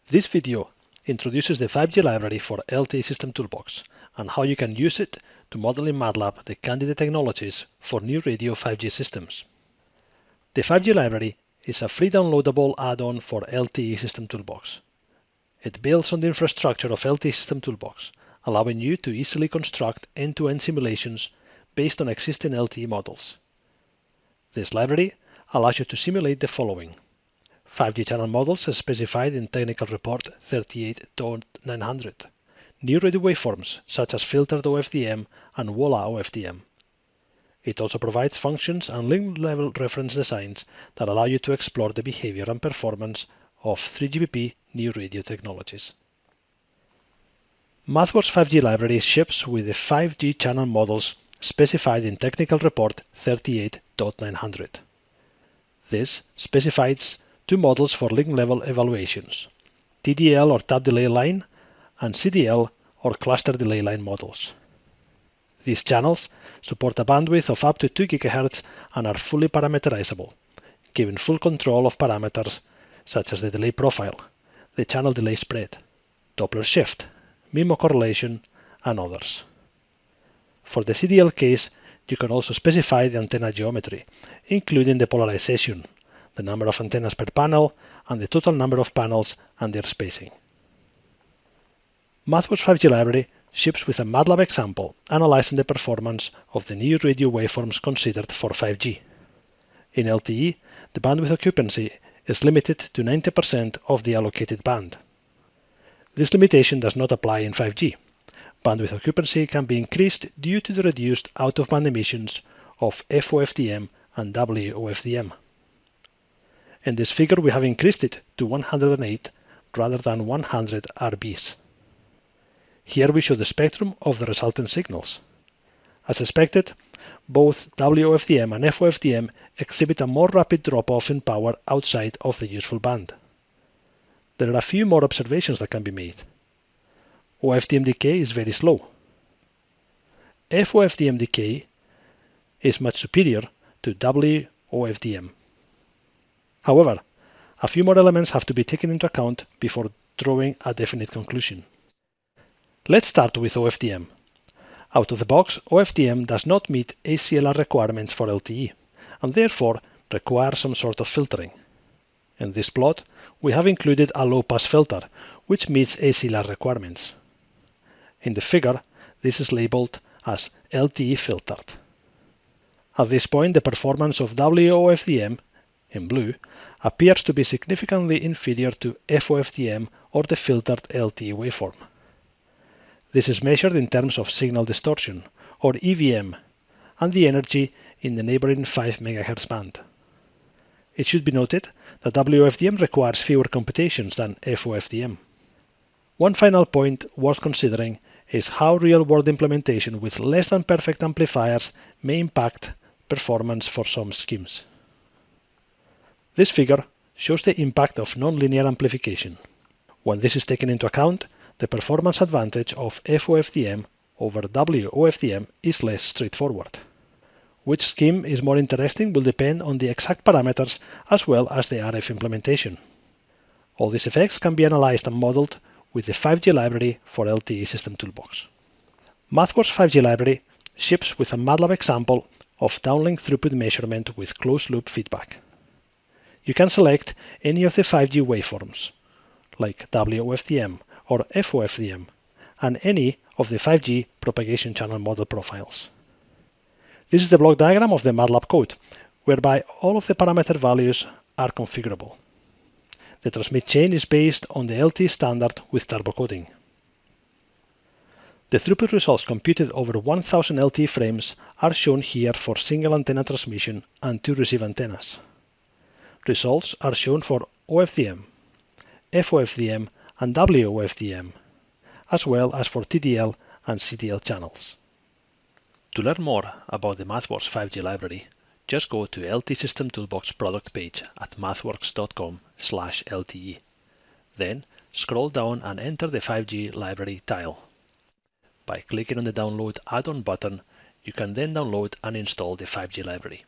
This video introduces the 5G library for LTE System Toolbox and how you can use it to model in Matlab the candidate technologies for new radio 5G systems. The 5G library is a free downloadable add-on for LTE System Toolbox. It builds on the infrastructure of LTE System Toolbox, allowing you to easily construct end-to-end simulations based on existing LTE models. This library allows you to simulate the following: 5G channel models as specified in Technical Report 38.900, new radio waveforms such as filtered OFDM and WOLA OFDM. It also provides functions and link-level reference designs that allow you to explore the behavior and performance of 3GPP new radio technologies. Mathworks 5G library ships with the 5G channel models specified in Technical Report 38.900. This specifies two models for link-level evaluations: TDL or tap delay line and CDL or cluster delay line models. These channels support a bandwidth of up to 2 GHz and are fully parameterizable, giving full control of parameters such as the delay profile, the channel delay spread, Doppler shift, MIMO correlation, and others. For the CDL case, you can also specify the antenna geometry, including the polarization, the number of antennas per panel, and the total number of panels and their spacing. Mathworks 5G library ships with a Matlab example analyzing the performance of the new radio waveforms considered for 5G. In LTE, the bandwidth occupancy is limited to 90% of the allocated band. This limitation does not apply in 5G. Bandwidth occupancy can be increased due to the reduced out-of-band emissions of FOFDM and WOFDM. In this figure, we have increased it to 108 rather than 100 RBs. Here we show the spectrum of the resultant signals. As expected, both WOFDM and FOFDM exhibit a more rapid drop-off in power outside of the useful band. There are a few more observations that can be made. OFDM decay is very slow. FOFDM decay is much superior to WOFDM. However, a few more elements have to be taken into account before drawing a definite conclusion. Let's start with OFDM. Out of the box, OFDM does not meet ACLR requirements for LTE, and therefore requires some sort of filtering. In this plot, we have included a low-pass filter, which meets ACLR requirements. In the figure, this is labeled as LTE filtered. At this point, the performance of WOFDM, in blue, appears to be significantly inferior to FOFDM or the filtered LTE waveform. This is measured in terms of signal distortion, or EVM, and the energy in the neighboring 5 MHz band. It should be noted that WOFDM requires fewer computations than FOFDM. One final point worth considering is how real-world implementation with less than perfect amplifiers may impact performance for some schemes. This figure shows the impact of nonlinear amplification. When this is taken into account, the performance advantage of FOFDM over WOFDM is less straightforward. Which scheme is more interesting will depend on the exact parameters as well as the RF implementation. All these effects can be analyzed and modeled with the 5G library for LTE System Toolbox. Mathworks 5G library ships with a Matlab example of downlink throughput measurement with closed-loop feedback. You can select any of the 5G waveforms, like WOFDM or FOFDM, and any of the 5G propagation channel model profiles. This is the block diagram of the Matlab code, whereby all of the parameter values are configurable. The transmit chain is based on the LTE standard with turbo coding. The throughput results computed over 1000 LTE frames are shown here for single antenna transmission and 2 receive antennas. Results are shown for OFDM, FOFDM, and WOFDM, as well as for TDL and CDL channels. To learn more about the Mathworks 5G library, just go to LTE System Toolbox product page at mathworks.com/LTE. Then scroll down and enter the 5G library tile. By clicking on the Download add-on button, you can then download and install the 5G library.